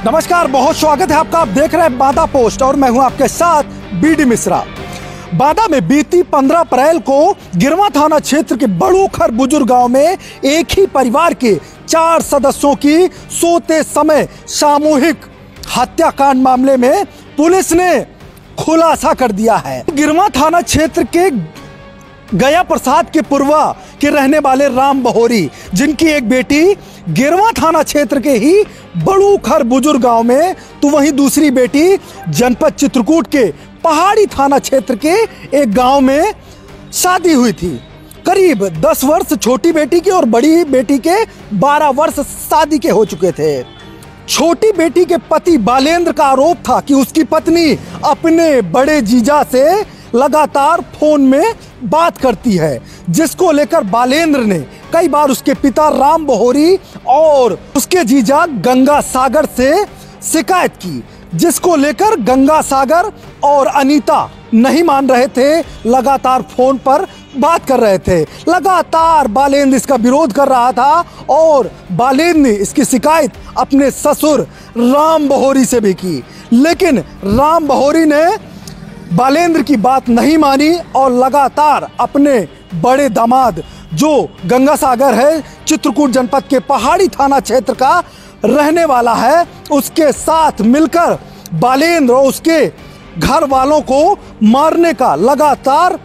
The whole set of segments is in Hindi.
नमस्कार, बहुत स्वागत है आपका। आप देख रहे हैं बांदा पोस्ट और मैं हूं आपके साथ बीडी मिश्रा। बांदा में बीती 15 अप्रैल को गिरवा थाना क्षेत्र के बड़ूखर बुजुर्ग गांव में एक ही परिवार के 4 सदस्यों की सोते समय सामूहिक हत्याकांड मामले में पुलिस ने खुलासा कर दिया है। गिरवा थाना क्षेत्र के गया प्रसाद के पुरवा के रहने वाले राम बहोरी, जिनकी एक बेटी गिरवा थाना क्षेत्र के ही बड़ूखर बुजुर्ग गांव में, तो वहीं दूसरी बेटी जनपद चित्रकूट के पहाड़ी थाना क्षेत्र के एक गांव में शादी हुई थी। करीब 10 वर्ष छोटी बेटी के और बड़ी बेटी के 12 वर्ष शादी के हो चुके थे। छोटी बेटी के पति बालेंद्र का आरोप था कि उसकी पत्नी अपने बड़े जीजा से लगातार फोन में बात करती है, जिसको लेकर बालेंद्र ने कई बार उसके पिता राम बहोरी और उसके जीजा गंगा सागर से शिकायत की, जिसको लेकर गंगा सागर और अनीता नहीं मान रहे थे, लगातार फोन पर बात कर रहे थे। लगातार बालेंद्र इसका विरोध कर रहा था और बालेंद्र ने इसकी शिकायत अपने ससुर राम बहोरी से भी की, लेकिन राम बहोरी ने बालेंद्र की बात नहीं मानी और लगातार अपने बड़े दामाद, जो गंगा सागर है, चित्रकूट जनपद के पहाड़ी थाना क्षेत्र का रहने वाला है, उसके साथ मिलकर बालेंद्र और उसके घर वालों को मारने का लगातार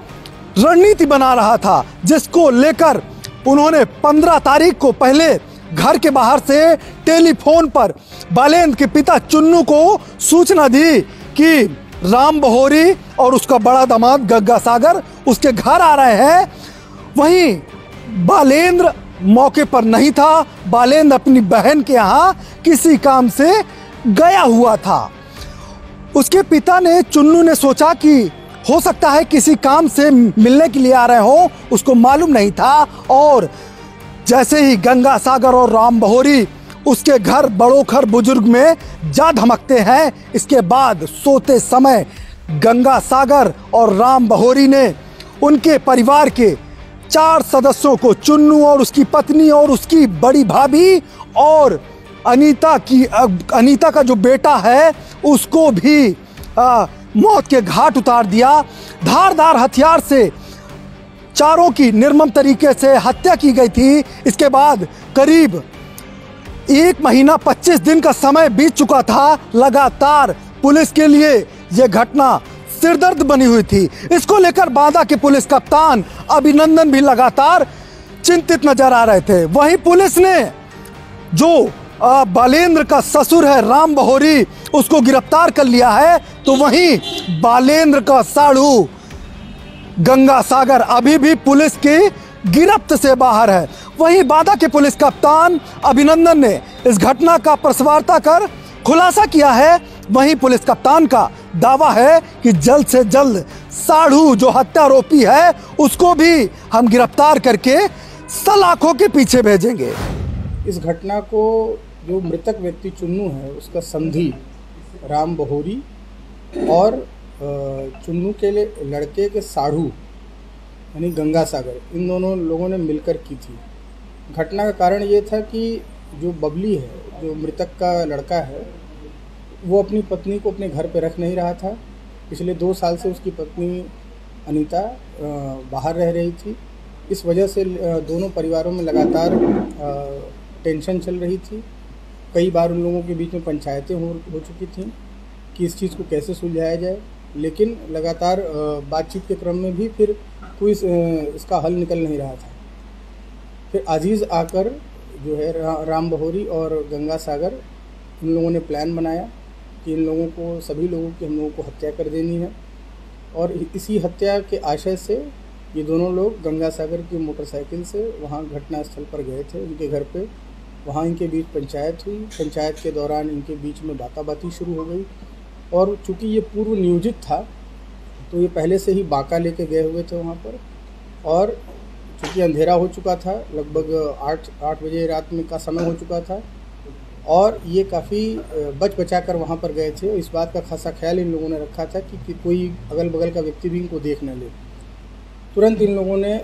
रणनीति बना रहा था, जिसको लेकर उन्होंने 15 तारीख को पहले घर के बाहर से टेलीफोन पर बालेंद्र के पिता चुन्नू को सूचना दी कि राम बहोरी और उसका बड़ा दामाद गंगा सागर उसके घर आ रहे हैं। वहीं बालेंद्र मौके पर नहीं था। बालेंद्र अपनी बहन के यहाँ किसी काम से गया हुआ था। उसके पिता ने, चुन्नू ने सोचा कि हो सकता है किसी काम से मिलने के लिए आ रहे हो, उसको मालूम नहीं था। और जैसे ही गंगा सागर और राम बहोरी उसके घर बड़ूखर बुजुर्ग में जा धमकते हैं, इसके बाद सोते समय गंगा सागर और राम बहोरी ने उनके परिवार के 4 सदस्यों को, चुन्नू और उसकी पत्नी और उसकी बड़ी भाभी और अनीता का जो बेटा है, उसको भी मौत के घाट उतार दिया। धारदार हथियार से चारों की निर्मम तरीके से हत्या की गई थी। इसके बाद करीब 1 महीना 25 दिन का समय बीत चुका था। लगातार पुलिस के लिए यह घटना सिरदर्द बनी हुई थी। इसको लेकर बांदा के पुलिस कप्तान अभिनंदन भी लगातार चिंतित नजर आ रहे थे। वहीं पुलिस ने जो बालेंद्र का ससुर है राम बहोरी, उसको गिरफ्तार कर लिया है, तो वहीं बालेंद्र का साढ़ू गंगा सागर अभी भी पुलिस की गिरफ्त से बाहर है। वहीं बांदा के पुलिस कप्तान अभिनंदन ने इस घटना का पृष्ठवार्ता कर खुलासा किया है। वहीं पुलिस कप्तान का दावा है कि जल्द से जल्द साढ़ू जो हत्यारोपी है, उसको भी हम गिरफ्तार करके सलाखों के पीछे भेजेंगे। इस घटना को जो मृतक व्यक्ति चुन्नू है, उसका संधी राम बहोरी और चुन्नू के लड़के के साढ़ू यानी गंगा सागर, इन दोनों लोगों ने मिलकर की थी। घटना का कारण ये था कि जो बबली है, जो मृतक का लड़का है, वो अपनी पत्नी को अपने घर पे रख नहीं रहा था। पिछले 2 साल से उसकी पत्नी अनीता बाहर रह रही थी। इस वजह से दोनों परिवारों में लगातार टेंशन चल रही थी। कई बार उन लोगों के बीच में पंचायतें हो चुकी थीं कि इस चीज़ को कैसे सुलझाया जाए, लेकिन लगातार बातचीत के क्रम में भी फिर कोई इसका हल निकल नहीं रहा था। फिर अजीज़ आकर जो है राम बहोरी और गंगा सागर, इन लोगों ने प्लान बनाया कि इन लोगों को, सभी लोगों की हम लोगों को हत्या कर देनी है। और इसी हत्या के आशय से ये दोनों लोग गंगा सागर की मोटरसाइकिल से वहाँ घटनास्थल पर गए थे, उनके घर पे। वहाँ इनके बीच पंचायत हुई। पंचायत के दौरान इनके बीच में बाताबाती शुरू हो गई और चूँकि ये पूर्व नियोजित था, तो ये पहले से ही बाका लेके गए हुए थे वहाँ पर। और चूँकि अंधेरा हो चुका था, लगभग 8 बजे रात में का समय हो चुका था, और ये काफ़ी बचा कर वहाँ पर गए थे। इस बात का खासा ख्याल इन लोगों ने रखा था कि कोई अगल बगल का व्यक्ति भी इनको देख न ले। तुरंत इन लोगों ने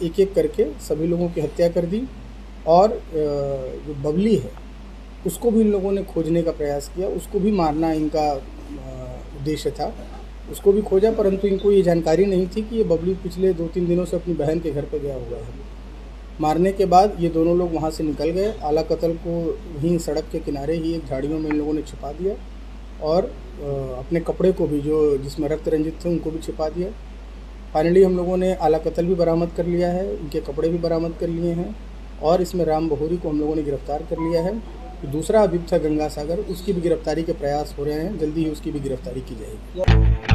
एक एक करके सभी लोगों की हत्या कर दी। और जो बबली है, उसको भी इन लोगों ने खोजने का प्रयास किया, उसको भी मारना इनका उद्देश्य था। उसको भी खोजा, परंतु इनको ये जानकारी नहीं थी कि ये बबलू पिछले 2-3 दिनों से अपनी बहन के घर पर गया हुआ है। मारने के बाद ये दोनों लोग वहाँ से निकल गए। आला कत्ल को वहीं सड़क के किनारे ही एक झाड़ियों में इन लोगों ने छिपा दिया और अपने कपड़े को भी जो जिसमें रक्त रंजित थे उनको भी छिपा दिया। फाइनली हम लोगों ने आला कत्ल भी बरामद कर लिया है, इनके कपड़े भी बरामद कर लिए हैं और इसमें राम बहोरी को हम लोगों ने गिरफ्तार कर लिया है। दूसरा अभियुक्त था गंगा सागर, उसकी भी गिरफ्तारी के प्रयास हो रहे हैं, जल्दी ही उसकी भी गिरफ्तारी की जाएगी।